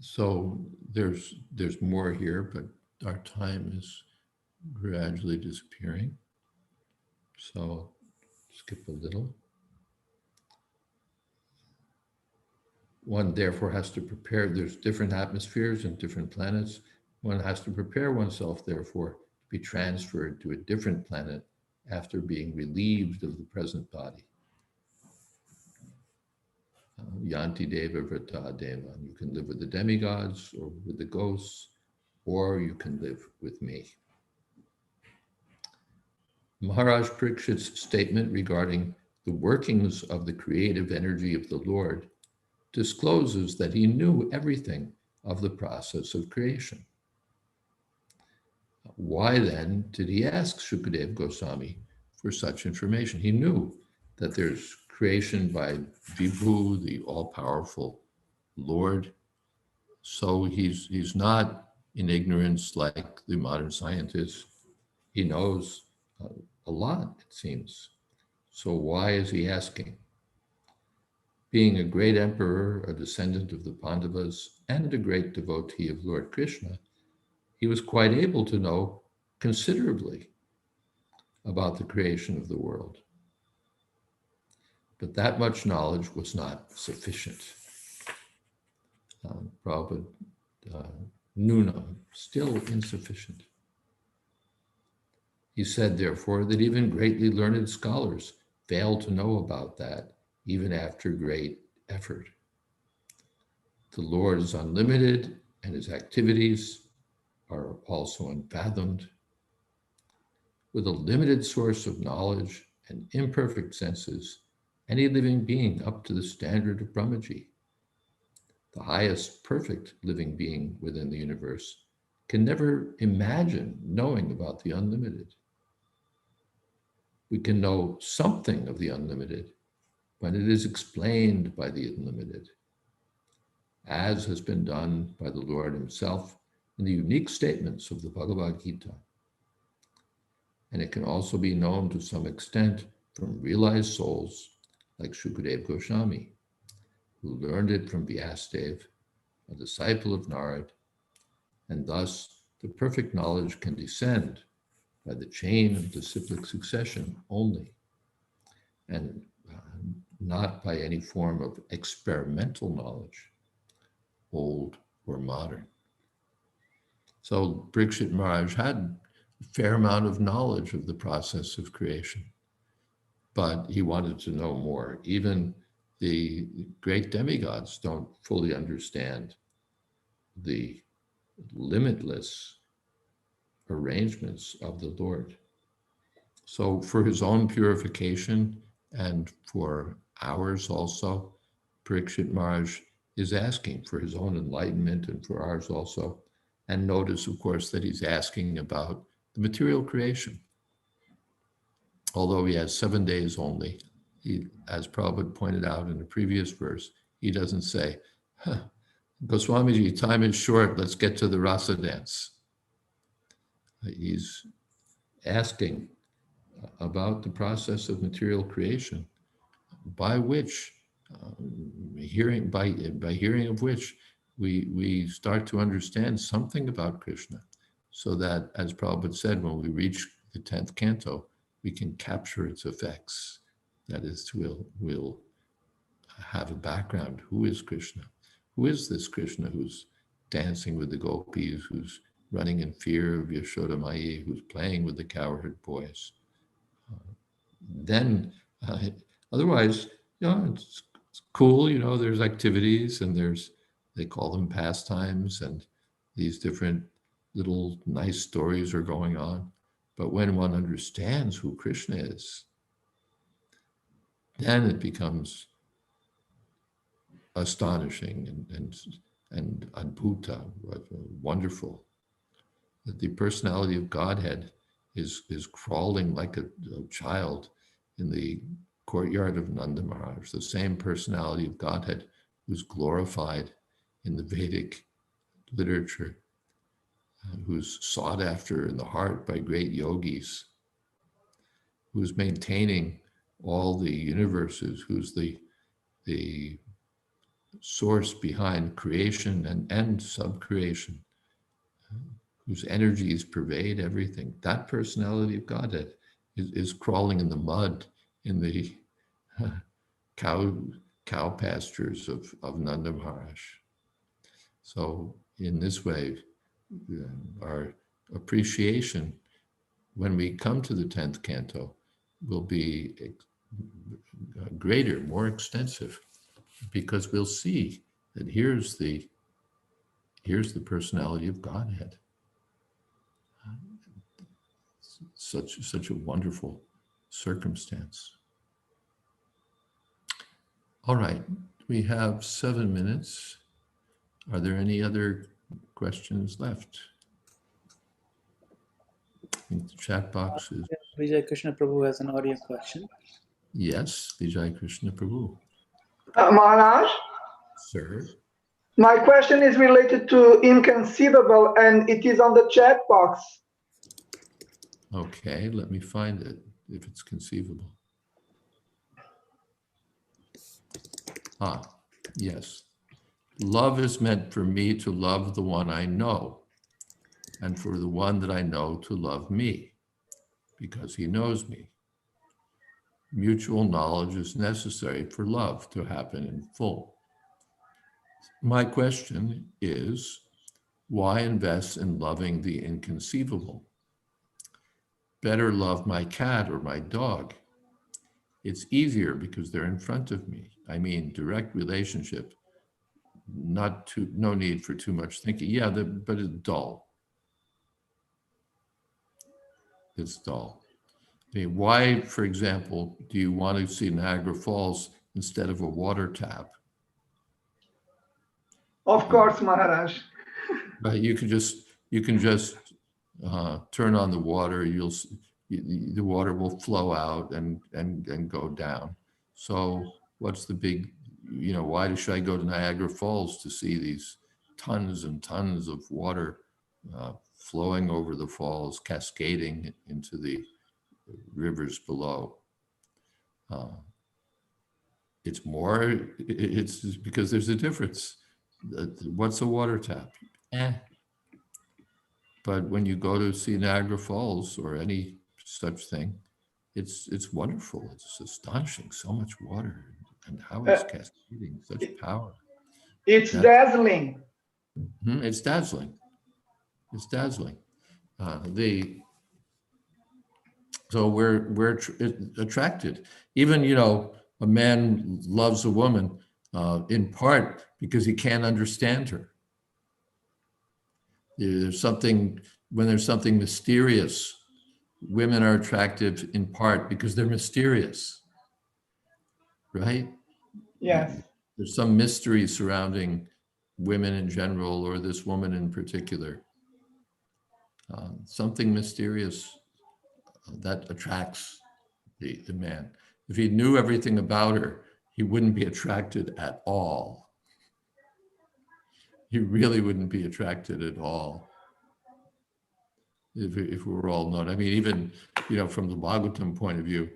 So there's more here, but our time is gradually disappearing. So skip a little. One therefore has to prepare. There's different atmospheres and different planets. One has to prepare oneself, therefore, to be transferred to a different planet after being relieved of the present body. Yanti Deva Vrata Deva. You can live with the demigods or with the ghosts, or you can live with me. Maharaj Parikshit's statement regarding the workings of the creative energy of the Lord discloses that he knew everything of the process of creation. Why then did he ask Shukadev Goswami for such information? He knew that there's creation by Vibhu, the all-powerful Lord. So he's not in ignorance like the modern scientist. He knows a lot, it seems. So why is he asking? Being a great emperor, a descendant of the Pandavas, and a great devotee of Lord Krishna, he was quite able to know considerably about the creation of the world. But that much knowledge was not sufficient. Prabhupada Nuna, still insufficient. He said, therefore, that even greatly learned scholars fail to know about that, even after great effort. The Lord is unlimited, and his activities are also unfathomed. With a limited source of knowledge and imperfect senses, any living being up to the standard of Brahmaji, the highest perfect living being within the universe, can never imagine knowing about the unlimited. We can know something of the unlimited when it is explained by the unlimited, as has been done by the Lord himself in the unique statements of the Bhagavad Gita. And it can also be known to some extent from realized souls like Shukadev Goswami, who learned it from Vyasadeva, a disciple of Narad, and thus the perfect knowledge can descend by the chain of disciplic succession only, and not by any form of experimental knowledge, old or modern. So Parikshit Maharaj had a fair amount of knowledge of the process of creation, but he wanted to know more. Even the great demigods don't fully understand the limitless arrangements of the Lord. So for his own purification and for ours also, Parikshit Maharaj is asking for his own enlightenment and for ours also. And notice, of course, that he's asking about the material creation. Although he has 7 days only, he, as Prabhupada pointed out in the previous verse, he doesn't say, Goswamiji, time is short, let's get to the rasa dance. He's asking about the process of material creation, by which, by hearing of which, we start to understand something about Krishna, so that, as Prabhupada said, when we reach the 10th canto, we can capture its effects. That is, we'll have a background. Who is Krishna? Who is this Krishna who's dancing with the gopis, who's running in fear of Yashoda Mai, who's playing with the cowherd boys? Then, otherwise, it's cool, there's activities and they call them pastimes, and these different little nice stories are going on. But when one understands who Krishna is, then it becomes astonishing and adbhuta, wonderful. That the personality of Godhead is crawling like a child in the courtyard of Nanda Maharaj, the same personality of Godhead who's glorified in the Vedic literature, who's sought after in the heart by great yogis, who's maintaining all the universes, who's the source behind creation and subcreation, whose energies pervade everything. That personality of Godhead is crawling in the mud, in the cow cow pastures of Nanda Maharaj. So in this way, our appreciation when we come to the 10th canto will be greater, more extensive, because we'll see that here's the personality of Godhead. Such a wonderful circumstance. All right, we have 7 minutes. Are there any other questions left? I think the chat box is... Vijay Krishna Prabhu has an audio question. Yes, Vijay Krishna Prabhu. Maharaj, Sir? my question is related to inconceivable and it is on the chat box. Okay, let me find it, if it's conceivable. Ah, yes. Love is meant for me to love the one I know, and for the one that I know to love me, because he knows me. Mutual knowledge is necessary for love to happen in full. My question is, why invest in loving the inconceivable? Better love my cat or my dog. It's easier because they're in front of me. I mean, direct relationship, no need for too much thinking. Yeah, but it's dull. It's dull. I mean, why, for example, do you want to see Niagara Falls instead of a water tap? Of course, Maharaj. But you can just turn on the water. The water will flow out and go down. So what's the big, why should I go to Niagara Falls to see these tons and tons of water flowing over the falls, cascading into the rivers below? It's because there's a difference. What's a water tap? But when you go to see Niagara Falls or any such thing, it's wonderful. It's astonishing. So much water and how it's cascading, such power. It's dazzling. It's dazzling. It's dazzling. So we're attracted. Even a man loves a woman in part because he can't understand her. When there's something mysterious, women are attractive in part because they're mysterious, right? Yes. There's some mystery surrounding women in general or this woman in particular. Something mysterious that attracts the man. If he knew everything about her, he wouldn't be attracted at all. He really wouldn't be attracted at all. If we were all known, I mean, even from the Bhagavatam point of view,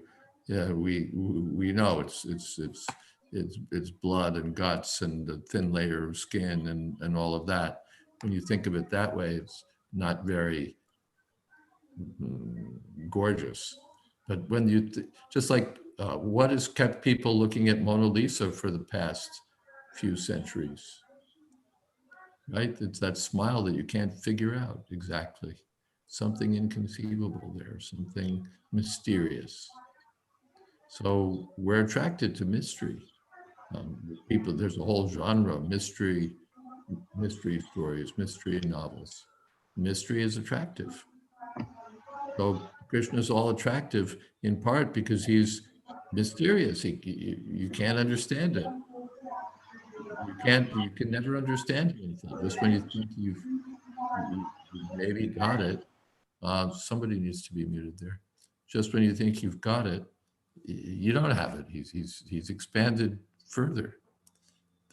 yeah, we know it's blood and guts and a thin layer of skin and all of that. When you think of it that way, it's not very gorgeous. But when you just like what has kept people looking at Mona Lisa for the past few centuries, right? It's that smile that you can't figure out exactly. Something inconceivable there, something mysterious. So we're attracted to mystery. There's a whole genre, mystery stories, mystery novels. Mystery is attractive. So Krishna's all attractive in part because he's mysterious. You can't understand it. You can never understand anything. Just when you think you've maybe got it, somebody needs to be muted there. Just when you think you've got it, you don't have it. He's expanded further.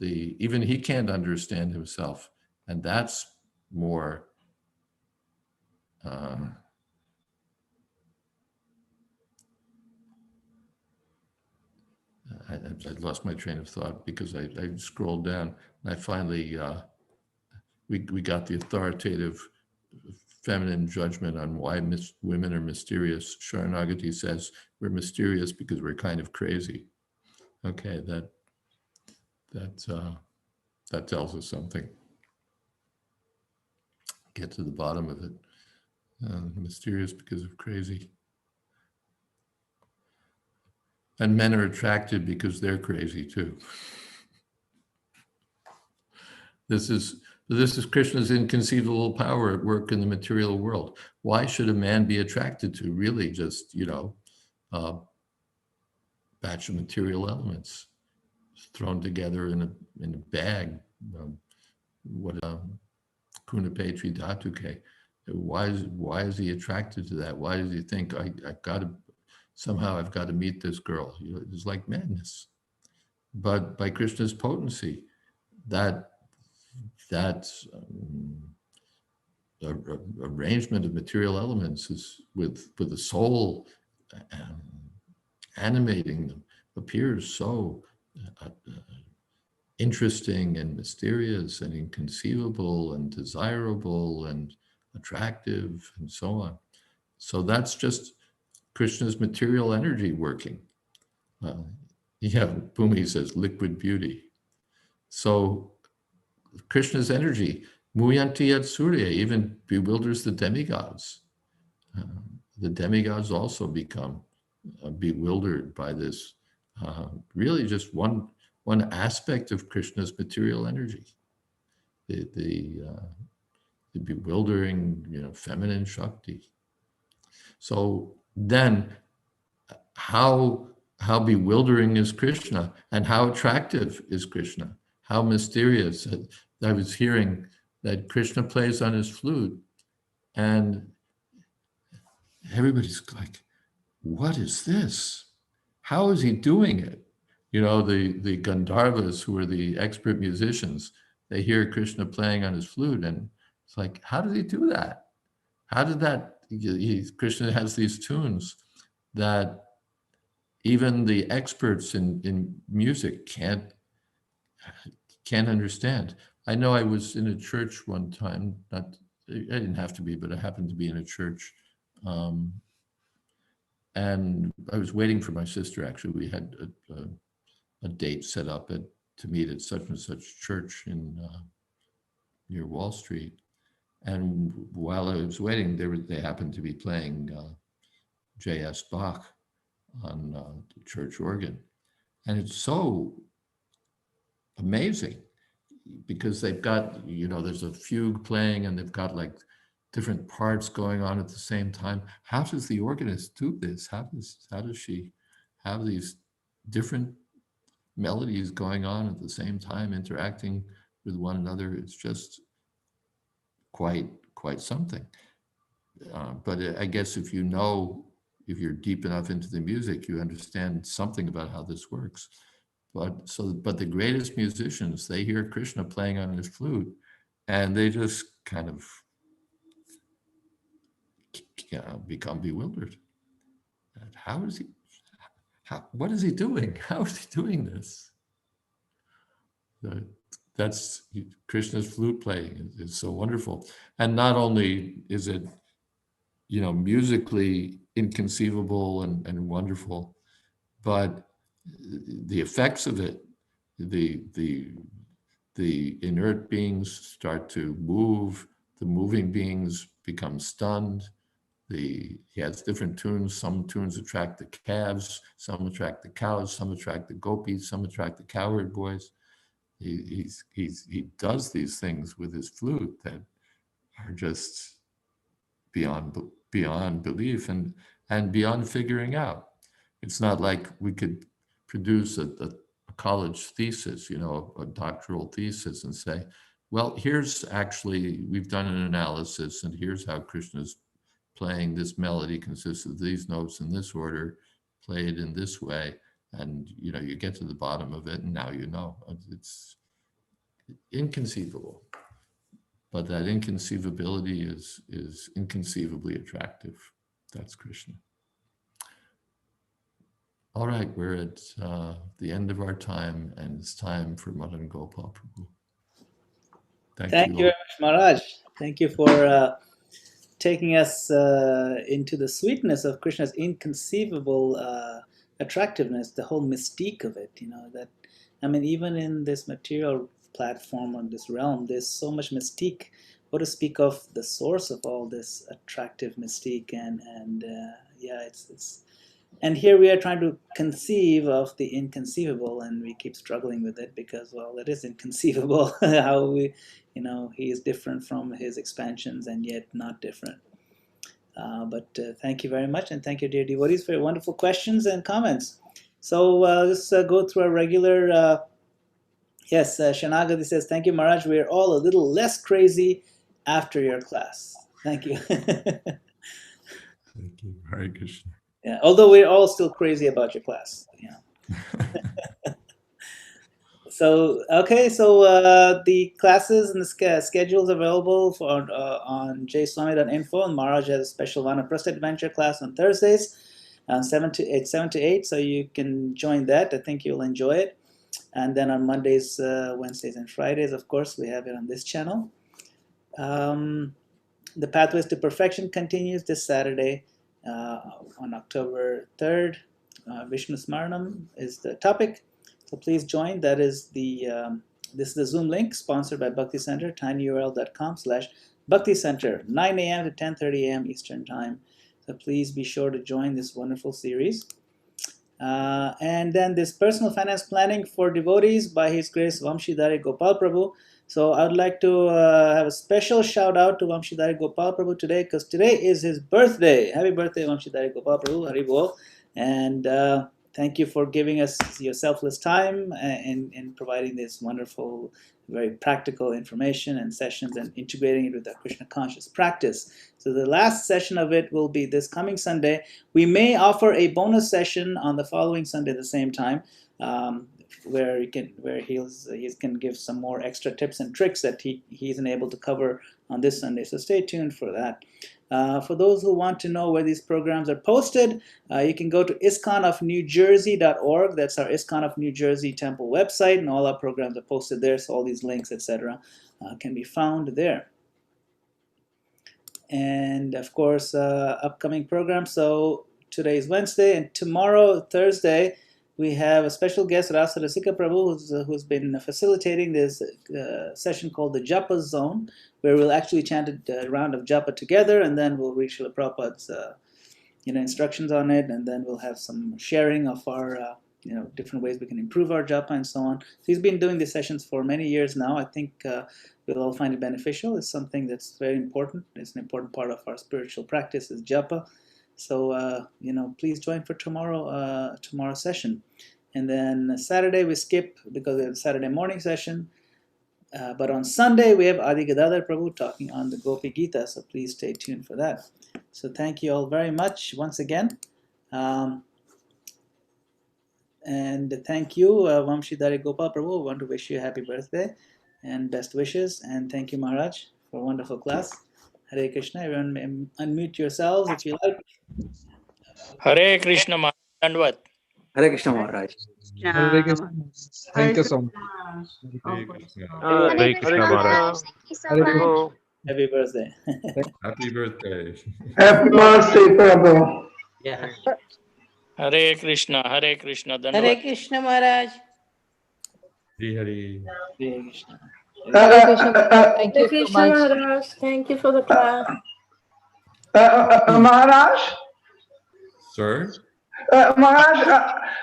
Even he can't understand himself, and that's more. I lost my train of thought because I scrolled down and I finally we got the authoritative feminine judgment on why women are mysterious. Sharanagati says we're mysterious because we're kind of crazy. Okay, that tells us something. Get to the bottom of it. Mysterious because of crazy. And men are attracted because they're crazy too. This is Krishna's inconceivable power at work in the material world. Why should a man be attracted to really just, a batch of material elements thrown together in a bag? Kunapetri Dhatuke. Why is he attracted to that? Why does he think I've got to meet this girl? It's like madness. But by Krishna's potency, that arrangement of material elements is with the soul animating them appears so interesting and mysterious and inconceivable and desirable and attractive and so on. So that's just Krishna's material energy working. Bhumi says liquid beauty. So Krishna's energy, Muyanti Yat Surya, even bewilders the demigods. The demigods also become bewildered by this, really just one aspect of Krishna's material energy, the bewildering, feminine Shakti. So then, how bewildering is Krishna, and how attractive is Krishna? How mysterious. I was hearing that Krishna plays on his flute, and everybody's like, what is this? How is he doing it? The Gandharvas, who are the expert musicians, they hear Krishna playing on his flute, and it's like, how did he do that? How did that? Krishna has these tunes that even the experts in music can't understand. I know I was in a church one time, I didn't have to be, but I happened to be in a church. And I was waiting for my sister, actually. We had a date set up to meet at such and such church near Wall Street. And while I was waiting, they happened to be playing J.S. Bach on the church organ. And it's so amazing because they've got, there's a fugue playing and they've got like different parts going on at the same time. How does the organist do this? How does she have these different melodies going on at the same time, interacting with one another? It's just quite something. But I guess if you're deep enough into the music, you understand something about how this works. But the greatest musicians, they hear Krishna playing on his flute, and they just kind of become bewildered. What is he doing? How is he doing this? That's Krishna's flute playing is so wonderful. And not only is it, musically inconceivable and wonderful, but the effects of it, the inert beings start to move, the moving beings become stunned. He has different tunes. Some tunes attract the calves, some attract the cows, some attract the gopis, some attract the cowherd boys. He does these things with his flute that are just beyond belief and beyond figuring out. It's not like we could produce a college thesis, a doctoral thesis, and say, well, we've done an analysis, and here's how Krishna's playing this melody consists of these notes in this order, played in this way, and you get to the bottom of it, and now it's inconceivable. But that inconceivability is inconceivably attractive. That's Krishna. All right, we're at the end of our time, and it's time for Madan Gopal Prabhu. Thank you very much, Maharaj. Thank you for taking us into the sweetness of Krishna's inconceivable attractiveness, the whole mystique of it, I mean, even in this material platform or this realm, there's so much mystique. What to speak of the source of all this attractive mystique, and yeah, it's and here we are trying to conceive of the inconceivable, and we keep struggling with it because, well, it is inconceivable how we, he is different from his expansions and yet not different. But thank you very much, and thank you, dear devotees, for your wonderful questions and comments. So let's go through our regular. Yes, Shanagati says, thank you, Maharaj. We're all a little less crazy after your class. Thank you. Thank you. Hare Krishna. Yeah, although we're all still crazy about your class. Yeah. So, okay, so the classes and the schedules available for on jswami.info, and Maharaj has a special Vanaprastha Adventure class on Thursdays, 7 to 8, so you can join that. I think you'll enjoy it. And then on Mondays, Wednesdays, and Fridays, of course, we have it on this channel. The Pathways to Perfection continues this Saturday on October 3rd. Vishnu Smaranam is the topic. So please join. That is this is the Zoom link sponsored by Bhakti Center, tinyurl.com/Bhakti Center, 9 a.m. to 10:30 a.m. Eastern Time. So please be sure to join this wonderful series. And then this personal finance planning for devotees by His Grace Vamshidhari Gopal Prabhu. So I would like to have a special shout out to Vamshidhari Gopal Prabhu today, because today is his birthday. Happy birthday, Vamshidhari Gopal Prabhu. Hari Bol. And thank you for giving us your selfless time and providing this wonderful, very practical information and sessions and integrating it with our Krishna conscious practice. So the last session of it will be this coming Sunday. We may offer a bonus session on the following Sunday at the same time, where he can give some more extra tips and tricks that he isn't able to cover on this Sunday. So stay tuned for that. For those who want to know where these programs are posted, you can go to iskonofnewjersey.org. That's our ISKCON of New Jersey temple website, and all our programs are posted there. So all these links, etc., can be found there. And of course, upcoming programs. So today is Wednesday, and tomorrow, Thursday, we have a special guest, Rasa Rasika Prabhu, who's been facilitating this session called the Japa Zone, where we'll actually chant a round of Japa together, and then we'll read Srila Prabhupada's instructions on it, and then we'll have some sharing of our different ways we can improve our Japa and so on. So he's been doing these sessions for many years now. I think we'll all find it beneficial. It's something that's very important. It's an important part of our spiritual practice is Japa. So, please join for tomorrow's session. And then Saturday we skip because we have a Saturday morning session. But on Sunday we have Adi Gadadhar Prabhu talking on the Gopi Gita. So please stay tuned for that. So thank you all very much once again. And thank you, Vamshidhari Gopal Prabhu. I want to wish you a happy birthday and best wishes. And thank you, Maharaj, for a wonderful class. Hare Krishna. Everyone may unmute yourselves if you like. Hare Krishna Maharaj. Dandavad. Hare Krishna Maharaj. Hare Krishna. Thank you so much. Hare Krishna. Hare Krishna Maharaj. Thank you so much. Happy birthday. Happy birthday. Happy birthday, Prabhu. Yeah. Hare Krishna. Hare Krishna. Dandavad. Hare Krishna Maharaj. Hare Hare. Hare Krishna. Hare Krishna. Thank Hare you so Krishna much. Maharaj. Thank you for the class. Maharaj? Sir? Maharaj,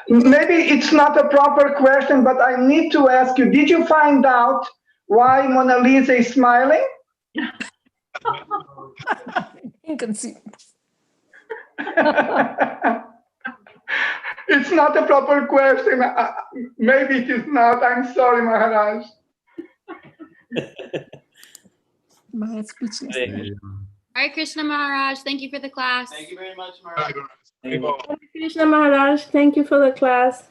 maybe it's not a proper question, but I need to ask you, did you find out why Mona Lisa is smiling? Inconceivable. It's not a proper question. Maybe it is not. I'm sorry, Maharaj. My speechless. Hare Krishna Maharaj, thank you for the class. Thank you very much, Maharaj. Hare Krishna Maharaj, thank you for the class.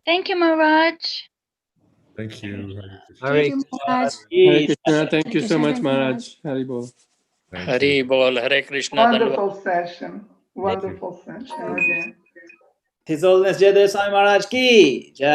Thank you, Maharaj. Thank you. Thank you, Maharaj. Hare Krishna. Thank you so much, Maharaj. Haribol. Thank Hare you. Bol. Hare Krishna. Dandavad. Wonderful session. Wonderful session again. His Holiness Jayadvaita Swami Maharaj ki Jai.